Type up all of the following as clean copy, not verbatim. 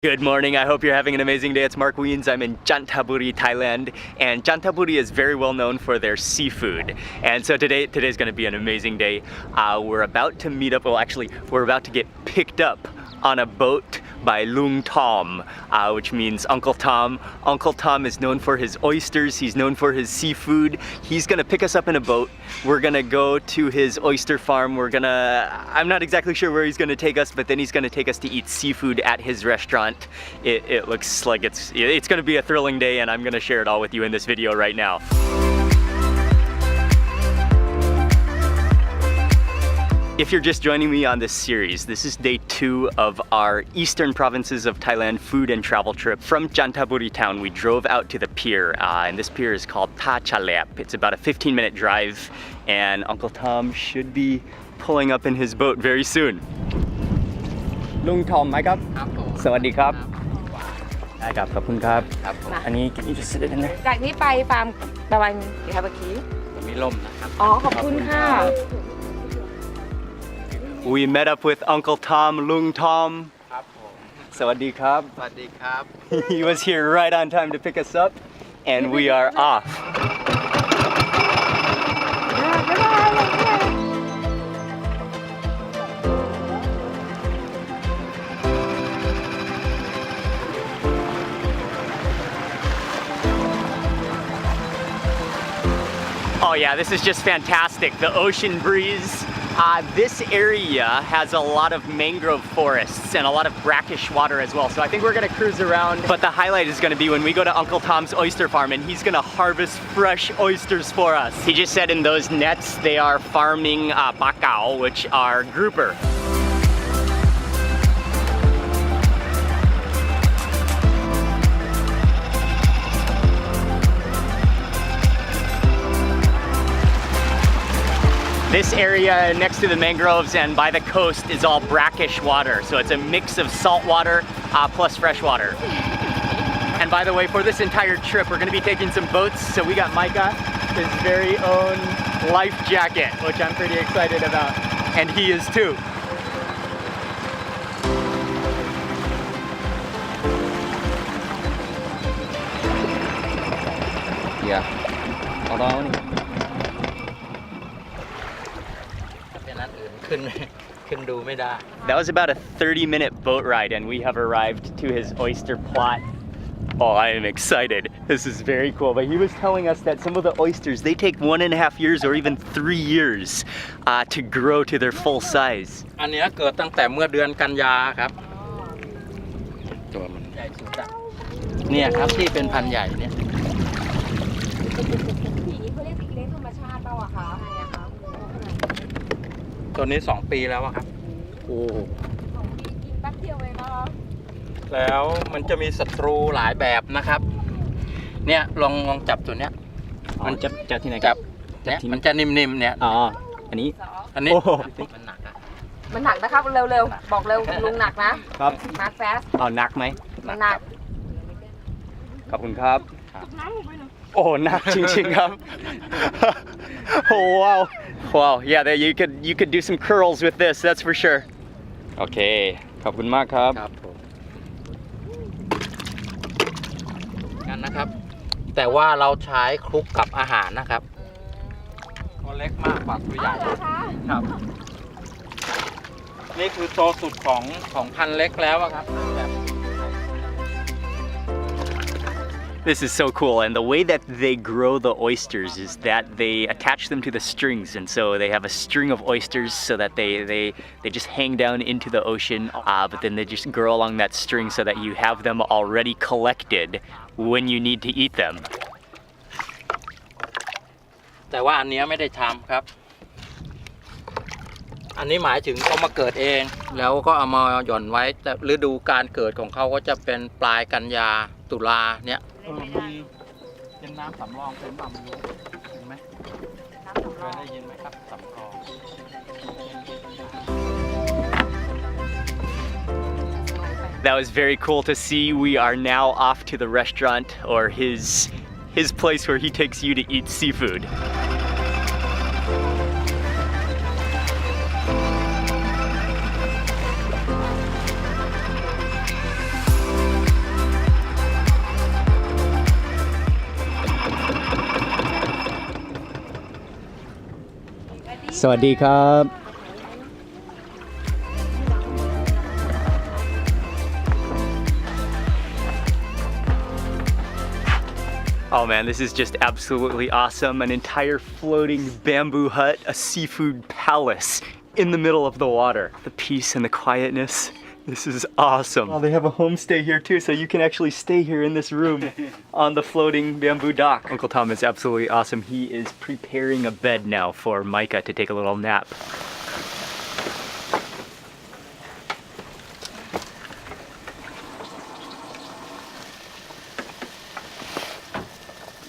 Good morning, I hope you're having an amazing day. It's Mark Weens. I'm in Chanthaburi, Thailand, and Chanthaburi is very well known for their seafood. And so today's gonna be an amazing day. We're about to meet up, well actually, we're about to get picked up on a boat by Lung Tom, which means Uncle Tom. Uncle Tom is known for his oysters, he's known for his seafood. He's gonna pick us up in a boat. We're gonna go to his oyster farm. I'm not exactly sure where he's gonna take us, but then he's gonna take us to eat seafood at his restaurant. It looks like it's gonna be a thrilling day, and I'm gonna share it all with you in this video right now. If you're just joining me on this series, this is day 2 of our eastern provinces of Thailand food and travel trip. From Chanthaburi town, we drove out to the pier, and this pier is called Tha Chalep. It's about a 15-minute drive, and Uncle Tom should be pulling up in his boat very soon. Lung Tom,ไหมครับ สวัสดีครับ ได้ครับ ขอบคุณครับ อันนี้ can you just sit it in there จากนี้ไปฟาร์มประมาณกี่ครับเมื่อกี้ มีลมนะครับ อ๋อ ขอบคุณค่ะ We met up with Uncle Tom, Lung Tom. ครับผม สวัสดีครับ สวัสดีครับ He was here right on time to pick us up, and we are off. Oh yeah, this is just fantastic. The ocean breeze. This area has a lot of mangrove forests and a lot of brackish water as well. So I think we're gonna cruise around. But the highlight is gonna be when we go to Uncle Tom's oyster farm, and he's gonna harvest fresh oysters for us. He just said in those nets, they are farming bakao, which are grouper. This area next to the mangroves and by the coast is all brackish water. So it's a mix of salt water plus fresh water. And by the way, for this entire trip, we're gonna be taking some boats. So we got Micah, his very own life jacket, which I'm pretty excited about. And he is too. Yeah. Hold on. That was about a 30-minute boat ride, and we have arrived to his oyster plot. Oh, I am excited. This is very cool. But he was telling us that some of the oysters, they take 1.5 years or even 3 years to grow to their full size. อันนี้เกิดตั้งแต่เมื่อเดือนกันยาครับตัวมันใหญ่สุดอะเนี่ยครับที่เป็นพันธุ์ใหญ่เนี่ยสีนี้เขาเรียกสีเล็กธรรมชาติเปล่าอะคะตัวนี้2 ปีแล้วอะครับโอ้2 ปีกินแป๊บเดียวเลยเนาะแล้วมันจะมีศัตรูหลายแบบนะครับเนี่ยลองจับตัวเนี้ยมันจับที่ไหนจับเนี่ยมันจะนิ่มๆเนี่ยอ๋ออันนี้มันหนักอะมันหนักนะครับเร็วๆบอกเร็วลุงหนักนะครับมาแฟสหนักไหมมันหนักขอบคุณครับโอ้หนักจริงๆครับ Oh wow wow yeah you could do some curls with this, that's for sure. โอเคขอบคุณมากครับงั้นนะครับแต่ว่าเราใช้คลุกกับอาหารนะครับตัวเล็กมากกว่าตัวใหญ่ครับนี่คือโตสุดของพันธุ์เล็กแล้วครับ This is so cool, and the way that they grow the oysters is that they attach them to the strings, and so they have a string of oysters so that they just hang down into the ocean, but then they just grow along that string so that you have them already collected when you need to eat them. แต่ว่าอันนี้ไม่ได้ทำครับอันนี้หมายถึงเขามาเกิดเองแล้วก็เอามาหย่อนไว้แต่ฤดูการเกิดของเขาก็จะเป็นปลายกันยาตุลาเนี่ยเป็นน้ำสำรองเป็นบำรุงเห็นไหมเคยได้ยินไหมครับสำรอง That was very cool to see. We are now off to the restaurant, or his place where he takes you to eat seafood. สวัสดีครับ Oh man, this is just absolutely awesome. An entire floating bamboo hut, a seafood palace in the middle of the water. The peace and the quietness. This is awesome. Oh, they have a homestay here too, so you can actually stay here in this room on the floating bamboo dock. Uncle Tom is absolutely awesome. He is preparing a bed now for Micah to take a little nap.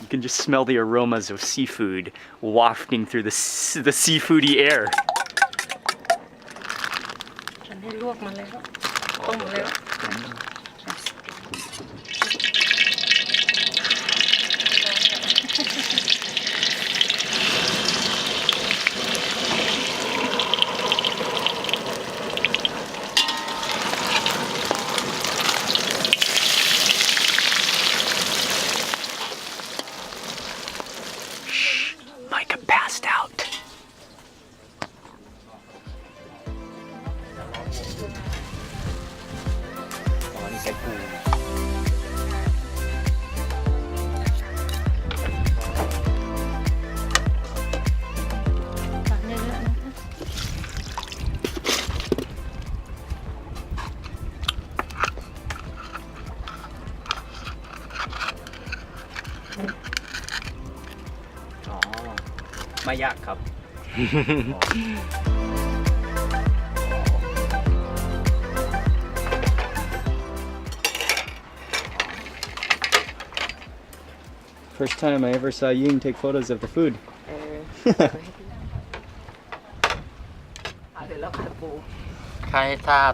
You can just smell the aromas of seafood wafting through the seafoody air. ฉันให้ลวกมันแล้วต้มแล้ว Micah passed out. Oh, ไม่ยากครับ First time I ever saw Ying take photos of the food. เดี๋ยวเราจะปู ใคร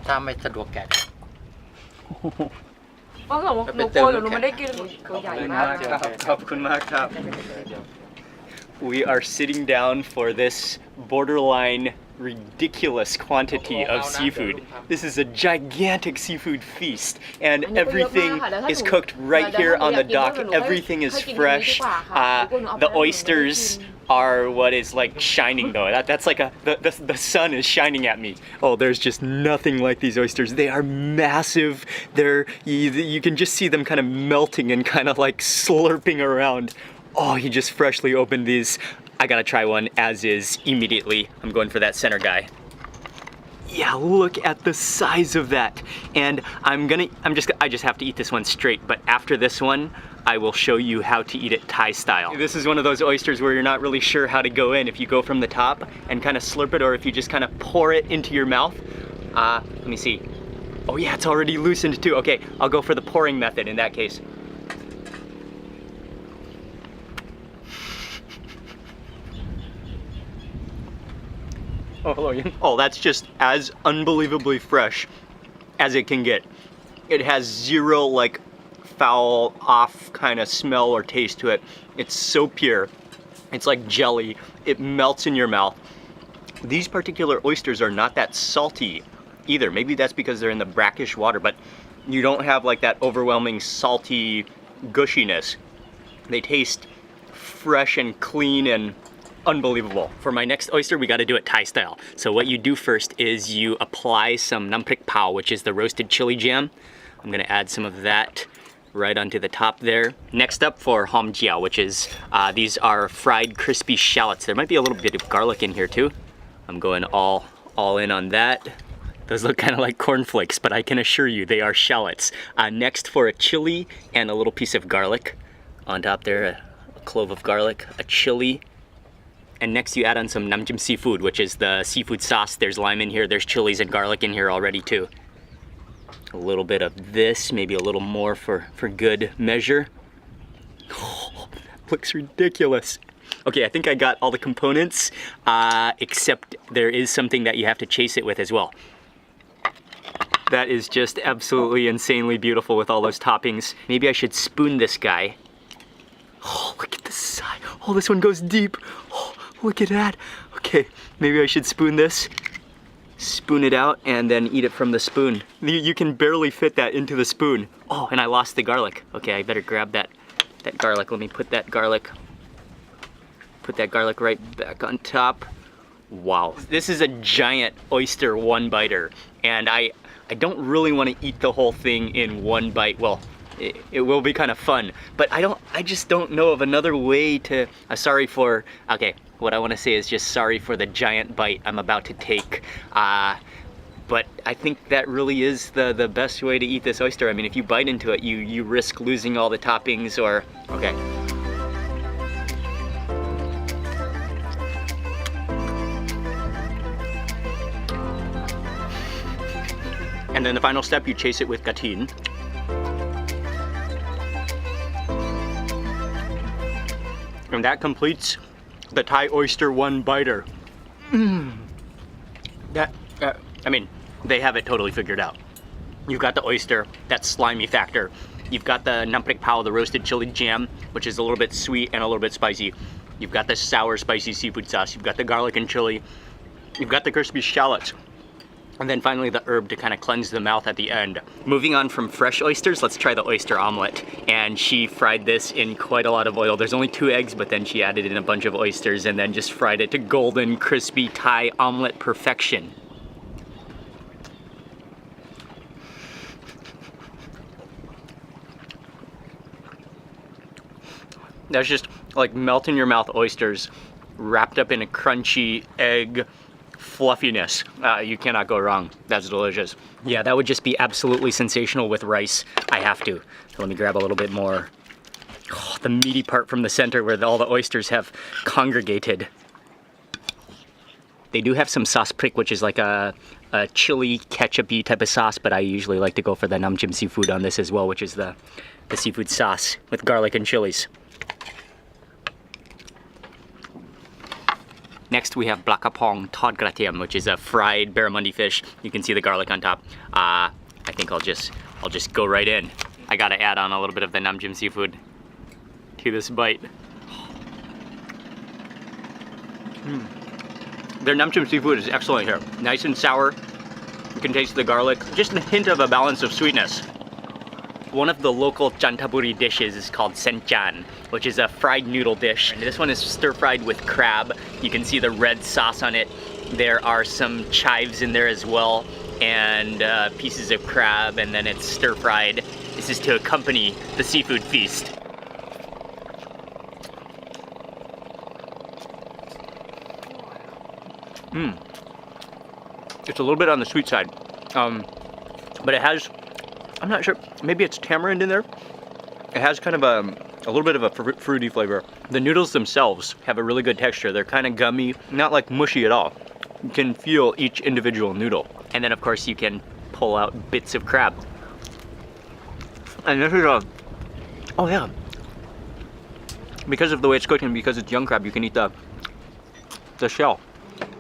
ถ้าไม่สะดวกแกะ เพราะหนูกลัวหนูไม่ได้กินตัวใหญ่มาก We are sitting down for this borderline ridiculous quantity of seafood. This is a gigantic seafood feast, and everything is cooked right here on the dock. Everything is fresh. The oysters are what is like shining though. That's like the sun is shining at me. Oh, there's just nothing like these oysters. They are massive. You can just see them kind of melting and kind of like slurping around. Oh, he just freshly opened these. I gotta try one as is immediately. I'm going for that center guy. Yeah, look at the size of that. And I just have to eat this one straight, but after this one, I will show you how to eat it Thai style. This is one of those oysters where you're not really sure how to go in, if you go from the top and kind of slurp it or if you just kind of pour it into your mouth. Let me see. Oh yeah, it's already loosened too. Okay, I'll go for the pouring method in that case. Oh, hello, Ian. Oh, that's just as unbelievably fresh as it can get. It has zero like foul off kind of smell or taste to it. It's so pure. It's like jelly. It melts in your mouth. These particular oysters are not that salty either. Maybe that's because they're in the brackish water, but you don't have like that overwhelming salty gushiness. They taste fresh and clean and unbelievable. For my next oyster, we got to do it Thai style. So what you do first is you apply some nam prik pao, which is the roasted chili jam. I'm gonna add some of that right onto the top there. Next up for hom jiao, which is these are fried crispy shallots. There might be a little bit of garlic in here too. I'm going all in on that. Those look kind of like cornflakes, but I can assure you they are shallots. Next for a chili and a little piece of garlic on top there, a clove of garlic, a chili. And next you add on some namjim seafood, which is the seafood sauce. There's lime in here, there's chilies and garlic in here already too. A little bit of this, maybe a little more for good measure. Oh, looks ridiculous. Okay, I think I got all the components, except there is something that you have to chase it with as well. That is just absolutely insanely beautiful with all those toppings. Maybe I should spoon this guy. Oh, look at the size. Oh, this one goes deep. Oh, look at that. Okay, maybe I should spoon this. Spoon it out and then eat it from the spoon. You can barely fit that into the spoon. Oh, and I lost the garlic. Okay, I better grab that garlic. Let me put that garlic right back on top. Wow. This is a giant oyster one-biter, and I don't really want to eat the whole thing in one bite. Well, it will be kind of fun, but I just don't know of another way to, okay, what I want to say is just sorry for the giant bite I'm about to take. But I think that really is the best way to eat this oyster. I mean, if you bite into it, you risk losing all the toppings or, okay. And then the final step, you chase it with gatin. And that completes the Thai oyster one-biter. I mean, they have it totally figured out. You've got the oyster, that slimy factor. You've got the namprik pao, the roasted chili jam, which is a little bit sweet and a little bit spicy. You've got the sour, spicy seafood sauce. You've got the garlic and chili. You've got the crispy shallots. And then finally the herb to kind of cleanse the mouth at the end. Moving on from fresh oysters, let's try the oyster omelet. And she fried this in quite a lot of oil. There's only 2 eggs, but then she added in a bunch of oysters and then just fried it to golden, crispy Thai omelet perfection. That's just like melt in your mouth oysters wrapped up in a crunchy egg fluffiness. You cannot go wrong. That's delicious. Yeah, that would just be absolutely sensational with rice. I have to. So let me grab a little bit more. Oh, the meaty part from the center where all the oysters have congregated. They do have some sauce prick, which is like a chili ketchup-y type of sauce, but I usually like to go for the namjim seafood on this as well, which is the seafood sauce with garlic and chilies. Next we have blakapong tod gratiam, which is a fried barramundi fish. You can see the garlic on top. I think I'll just go right in. I gotta add on a little bit of the namjim seafood to this bite. Their namjim seafood is excellent here. Nice and sour. You can taste the garlic. Just a hint of a balance of sweetness. One of the local Chantaburi dishes is called senchan, which is a fried noodle dish. This one is stir-fried with crab. You can see the red sauce on it. There are some chives in there as well, and pieces of crab, and then it's stir-fried. This is to accompany the seafood feast. It's a little bit on the sweet side, but it has, I'm not sure, maybe it's tamarind in there. It has kind of a little bit of a fruity flavor. The noodles themselves have a really good texture. They're kind of gummy, not like mushy at all. You can feel each individual noodle. And then of course you can pull out bits of crab. And this is oh yeah. Because of the way it's cooked and because it's young crab, you can eat the shell.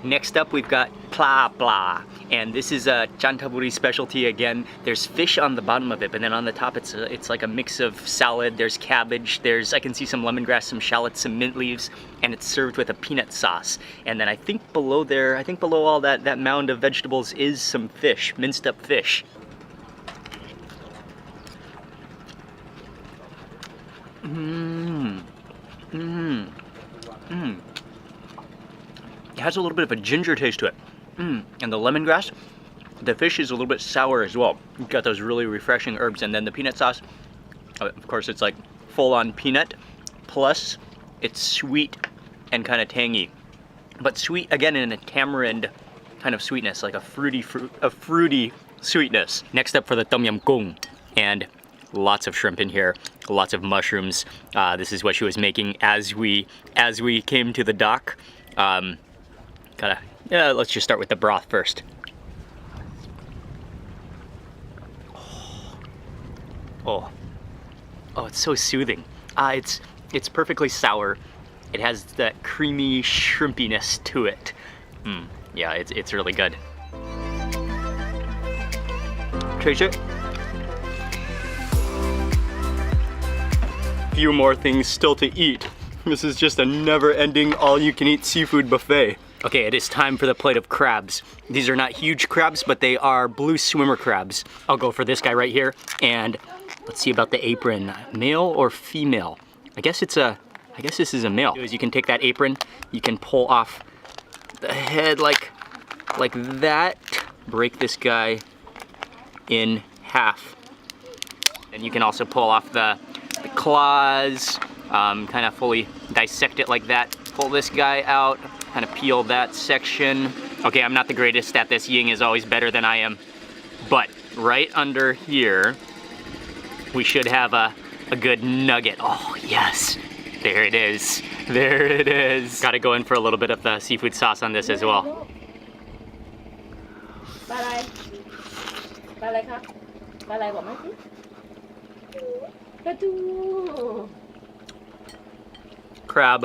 Next up we've got pla pla, and this is a Chantaburi specialty again. There's fish on the bottom of it, but then on the top it's like a mix of salad. There's cabbage, I can see some lemongrass, some shallots, some mint leaves, and it's served with a peanut sauce. And then I think below there, below all that mound of vegetables is some fish, minced up fish. It has a little bit of a ginger taste to it. And the lemongrass, the fish is a little bit sour as well. You've got those really refreshing herbs, and then the peanut sauce, of course it's like full-on peanut, plus it's sweet and kind of tangy. But sweet, again, in a tamarind kind of sweetness, like a fruity sweetness. Next up for the tom yum goong, and lots of shrimp in here, lots of mushrooms. This is what she was making as we came to the dock. Let's just start with the broth first. Oh, it's so soothing. It's perfectly sour. It has that creamy shrimpiness to it. Yeah, it's really good. Taste it. Few more things still to eat. This is just a never-ending all-you-can-eat seafood buffet. Okay, it is time for the plate of crabs. These are not huge crabs, but they are blue swimmer crabs. I'll go for this guy right here, and let's see about the apron. Male or female? I guess this is a male. You can take that apron, you can pull off the head like that. Break this guy in half. And you can also pull off the claws, kind of fully dissect it like that. Pull this guy out, kind of peel that section. Okay, I'm not the greatest at this. Ying is always better than I am. But right under here, we should have a good nugget. Oh, yes. There it is. There it is. Gotta go in for a little bit of the seafood sauce on this as well. ปลาอะไรปลาอะไรครับปลาอะไรบอกมาสิปลาทู Crab,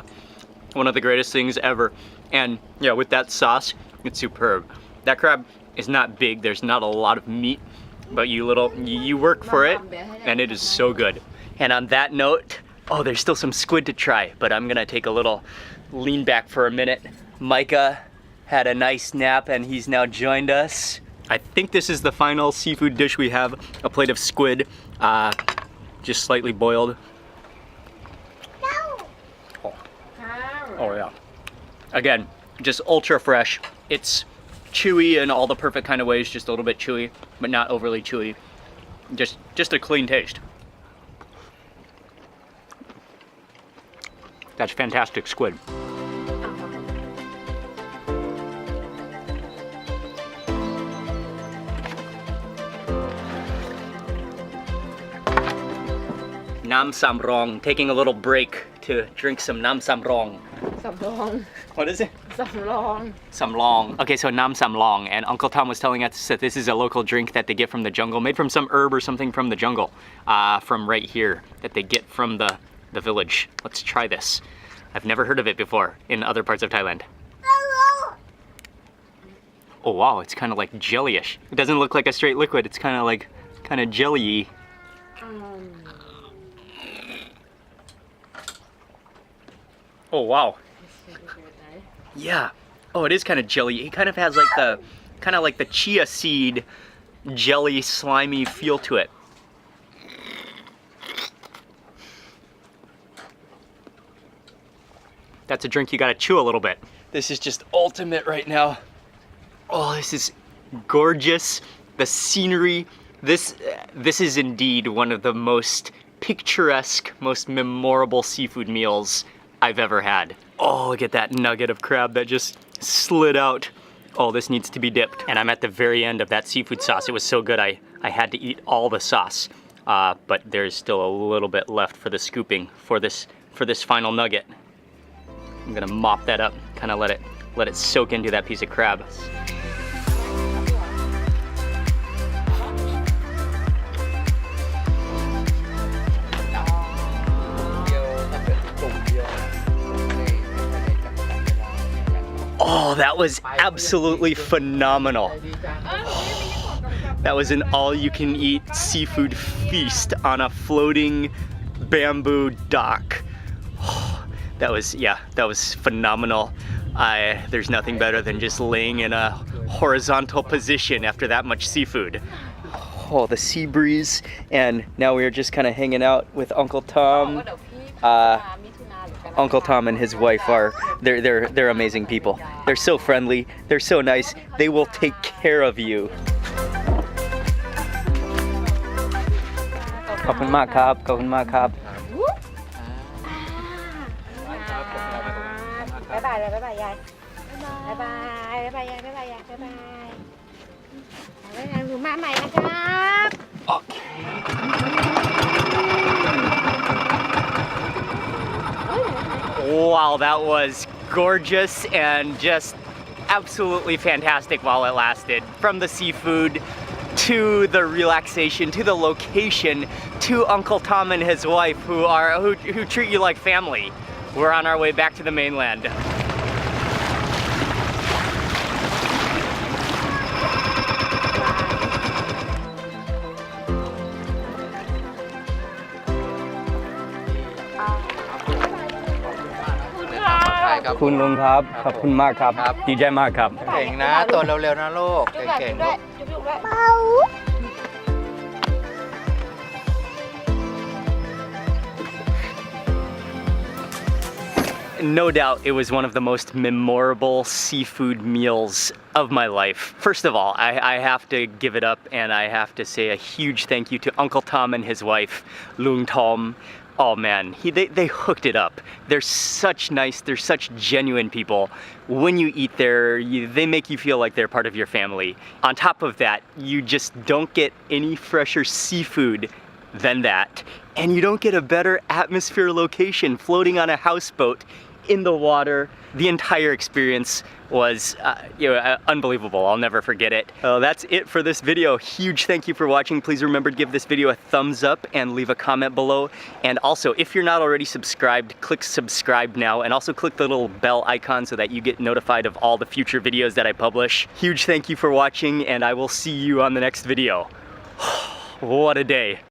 one of the greatest things ever. And yeah, with that sauce, it's superb. That crab is not big, there's not a lot of meat, but you work for it, and it is so good. And on that note, oh, there's still some squid to try, but I'm gonna take a little lean back for a minute. Micah had a nice nap and he's now joined us. I think this is the final seafood dish we have, a plate of squid, just slightly boiled. Oh yeah. Again, just ultra fresh. It's chewy in all the perfect kind of ways, just a little bit chewy, but not overly chewy. Just a clean taste. That's fantastic squid. Nam Samrong, taking a little break to drink some Nam Samrong. สำรอง What is it? สำรอง Samlong. Okay, so Nam Samlong, and Uncle Tom was telling us that this is a local drink that they get from the jungle, made from some herb or something from the jungle, from right here, that they get from the village. Let's try this. I've never heard of it before in other parts of Thailand. Oh wow, it's kind of like jellyish. It doesn't look like a straight liquid, it's kind of jelly-y. Oh wow. Yeah. Oh, it is kind of jelly. It kind of has like the chia seed jelly slimy feel to it. That's a drink you gotta chew a little bit. This is just ultimate right now. Oh, this is gorgeous. The scenery. This is indeed one of the most picturesque, most memorable seafood meals I've ever had. Oh, look at that nugget of crab that just slid out. Oh, this needs to be dipped. And I'm at the very end of that seafood sauce. It was so good, I had to eat all the sauce. But there's still a little bit left for the scooping for this final nugget. I'm gonna mop that up, kind of let it soak into that piece of crab. Oh, that was absolutely phenomenal. That was an all-you-can-eat seafood feast on a floating bamboo dock. That was phenomenal. There's nothing better than just laying in a horizontal position after that much seafood. Oh, the sea breeze, and now we're just kind of hanging out with Uncle Tom. Uncle Tom and his wife they're amazing people. They're so friendly, they're so nice, they will take care of you. ขอบคุณมากครับ ขอบคุณมากครับ บ๊ายบายเลยบ๊ายบายยายบ๊ายบายบ๊ายบายยายบ๊ายบายยายบ๊ายบายไว้งานหนูมาใหม่นะครับ Okay. Wow, that was gorgeous and just absolutely fantastic while it lasted. From the seafood to the relaxation to the location to Uncle Tom and his wife who treat you like family. We're on our way back to the mainland. Khun Lung ครับ ขอบคุณมากครับ ดีใจมากครับ เก่งนะตัวเร็วๆนะลูกเก่งๆลูก โ no doubt it was one of the most memorable seafood meals of my life. First of all, I have to give it up and I have to say a huge thank you to Uncle Tom and his wife, Lung Tom. Oh man, they hooked it up. They're such genuine people. When you eat there, they make you feel like they're part of your family. On top of that, you just don't get any fresher seafood than that. And you don't get a better atmosphere location floating on a houseboat in the water. The entire experience was unbelievable. I'll never forget it. That's it for this video. Huge thank you for watching. Please remember to give this video a thumbs up and leave a comment below. And also, if you're not already subscribed, click subscribe now, and also click the little bell icon so that you get notified of all the future videos that I publish. Huge thank you for watching, and I will see you on the next video. What a day.